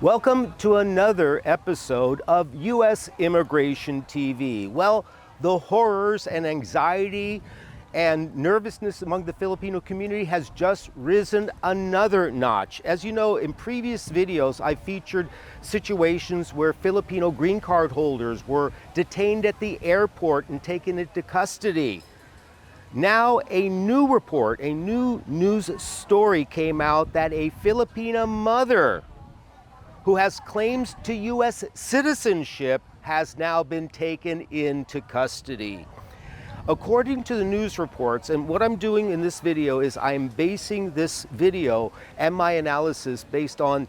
Welcome to another episode of U.S. Immigration TV. Well, the horrors and anxiety and nervousness among the Filipino community has just risen another notch. As you know, in previous videos, I featured situations where Filipino green card holders were detained at the airport and taken into custody. Now, a new report, a new news story came out that a Filipina mother who has claims to U.S. citizenship has now been taken into custody. According to the news reports, and what I'm doing in this video is I'm basing this video and my analysis based on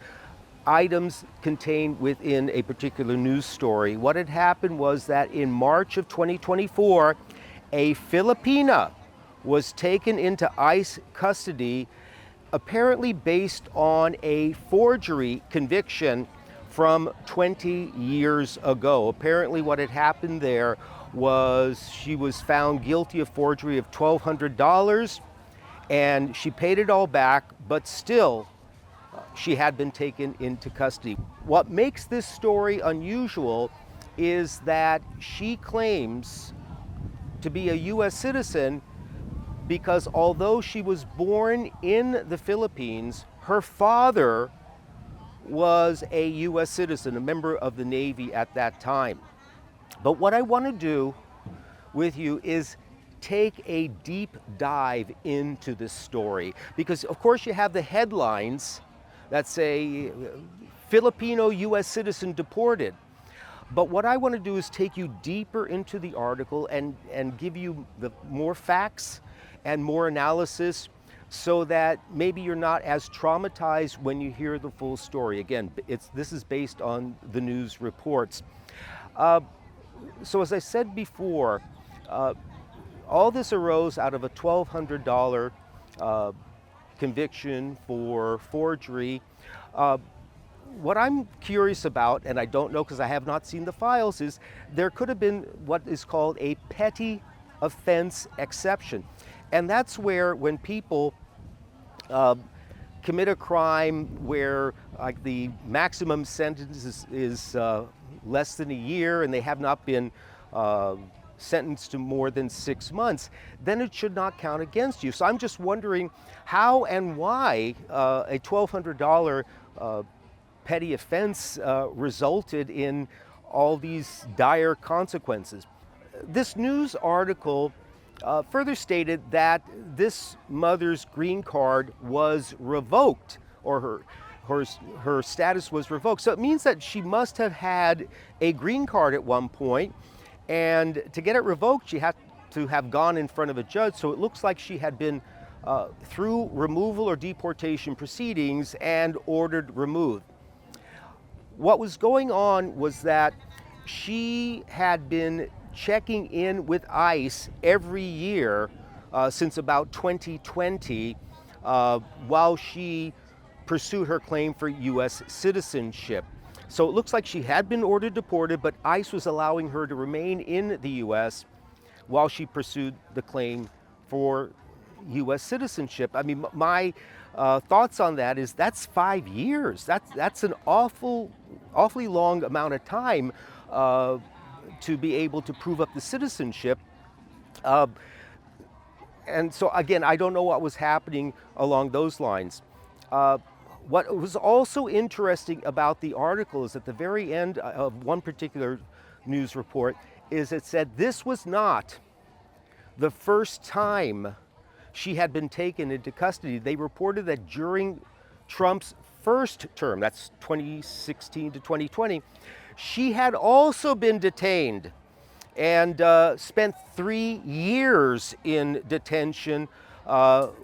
items contained within a particular news story. What had happened was that in March of 2024, a Filipina was taken into ICE custody, apparently based on a forgery conviction from 20 years ago. Apparently what had happened there was she was found guilty of forgery of $1,200 and she paid it all back, but still she had been taken into custody. What makes this story unusual is that she claims to be a U.S. citizen because although she was born in the Philippines, her father was a U.S. citizen, a member of the Navy at that time. But what I want to do with you is take a deep dive into this story, because of course you have the headlines that say Filipino U.S. citizen deported. But what I want to do is take you deeper into the article and give you the more facts and more analysis so that maybe you're not as traumatized when you hear the full story. Again, this is based on the news reports. So as I said before, all this arose out of a $1,200 conviction for forgery. What I'm curious about, and I don't know because I have not seen the files, is there could have been what is called a petty offense exception. And that's where when people commit a crime where like the maximum sentence is less than a year and they have not been sentenced to more than 6 months, then it should not count against you. So I'm just wondering how and why a $1,200 petty offense resulted in all these dire consequences. This news article further stated that this mother's green card was revoked, or her status was revoked. So it means that she must have had a green card at one point, and to get it revoked, she had to have gone in front of a judge. So it looks like she had been through removal or deportation proceedings and ordered removed. What was going on was that she had been checking in with ICE every year since about 2020 while she pursued her claim for U.S. citizenship. So it looks like she had been ordered deported, but ICE was allowing her to remain in the U.S. while she pursued the claim for U.S. citizenship. I mean, my thoughts on that is that's 5 years. That's an awfully long amount of time to be able to prove up the citizenship. And so again, I don't know what was happening along those lines. What was also interesting about the article is at the very end of one particular news report is it said this was not the first time she had been taken into custody. They reported that during Trump's first term, that's 2016 to 2020, she had also been detained and spent 3 years in detention,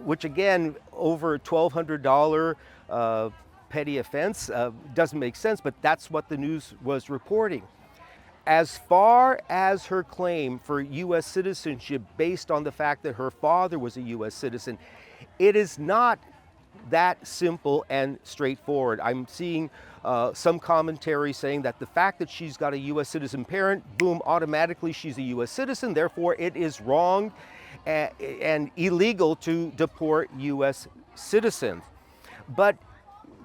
which again, over a $1,200 petty offense doesn't make sense, but that's what the news was reporting. As far as her claim for U.S. citizenship based on the fact that her father was a U.S. citizen, it is not that simple and straightforward. I'm seeing some commentary saying that the fact that she's got a U.S. citizen parent, boom, automatically she's a U.S. citizen, therefore it is wrong and illegal to deport U.S. citizens. But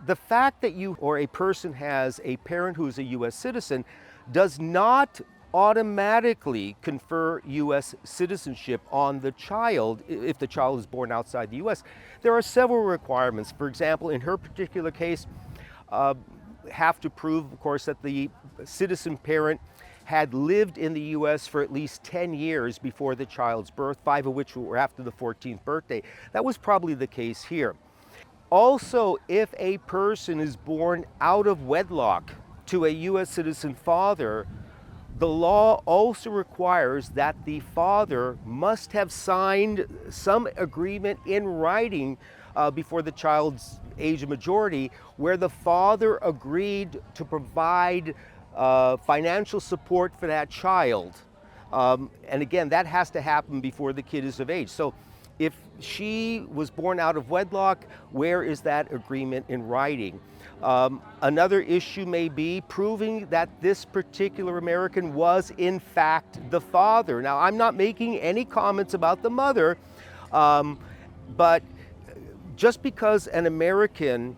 the fact that you or a person has a parent who is a U.S. citizen does not automatically confer U.S. citizenship on the child if the child is born outside the U.S. There are several requirements. For example, in her particular case, have to prove, of course, that the citizen parent had lived in the U.S. for at least 10 years before the child's birth, 5 of which were after the 14th birthday. That was probably the case here. Also, if a person is born out of wedlock to a U.S. citizen father, the law also requires that the father must have signed some agreement in writing before the child's age of majority, where the father agreed to provide financial support for that child. And again, that has to happen before the kid is of age. So if she was born out of wedlock, where is that agreement in writing? Another issue may be proving that this particular American was in fact the father. Now, I'm not making any comments about the mother, but just because an American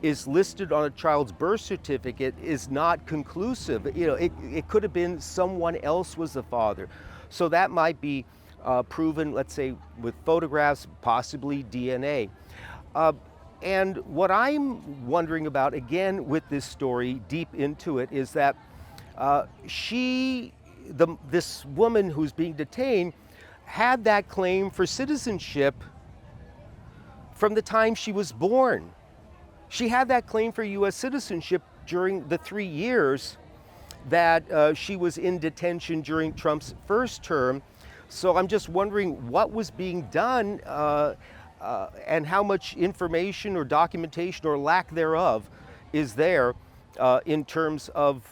is listed on a child's birth certificate is not conclusive. You know, it could have been someone else was the father. So that might be proven, let's say, with photographs, possibly DNA. And what I'm wondering about, again, with this story, deep into it, is that this woman who's being detained had that claim for citizenship from the time she was born. She had that claim for U.S. citizenship during the 3 years that she was in detention during Trump's first term. So I'm just wondering what was being done and how much information or documentation or lack thereof is there in terms of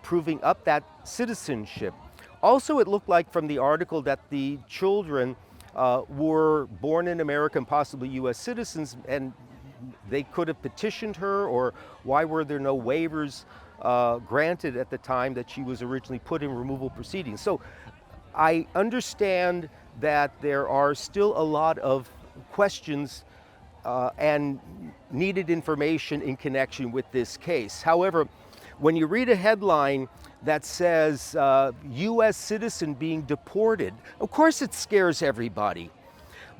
proving up that citizenship. Also, it looked like from the article that the children were born in America and possibly U.S. citizens, and they could have petitioned her, or why were there no waivers granted at the time that she was originally put in removal proceedings? So I understand that there are still a lot of questions and needed information in connection with this case. However, when you read a headline that says U.S. citizen being deported, of course it scares everybody.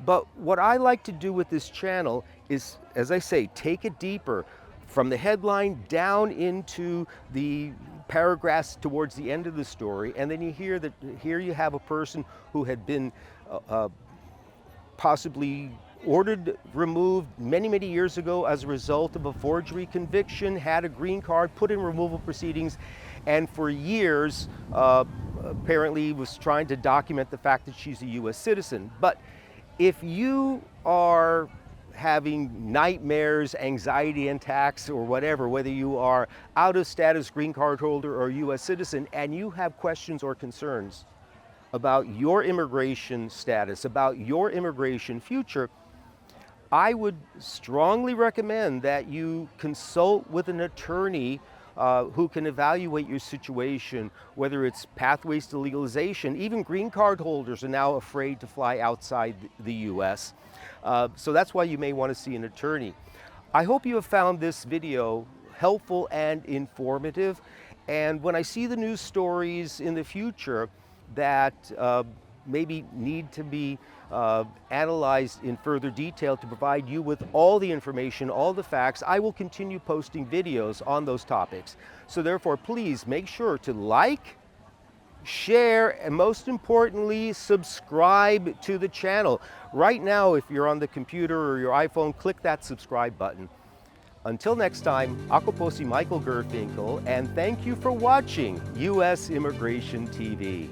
But what I like to do with this channel is, as I say, take it deeper from the headline down into the paragraphs towards the end of the story, and then you hear that here you have a person who had been possibly ordered removed many years ago as a result of a forgery conviction, had a green card, put in removal proceedings, and for years apparently was trying to document the fact that she's a U.S. citizen. But if you are having nightmares, anxiety attacks, or whatever, whether you are out of status green card holder or U.S. citizen, and you have questions or concerns about your immigration status, about your immigration future, I would strongly recommend that you consult with an attorney who can evaluate your situation, whether it's pathways to legalization. Even green card holders are now afraid to fly outside the U.S. So that's why you may want to see an attorney. I hope you have found this video helpful and informative. And when I see the news stories in the future that maybe need to be analyzed in further detail to provide you with all the information, all the facts, I will continue posting videos on those topics. So therefore, please make sure to like, share, and most importantly, subscribe to the channel. Right now, if you're on the computer or your iPhone, click that subscribe button. Until next time, ako po si Michael Gurfinkel, and thank you for watching U.S. Immigration TV.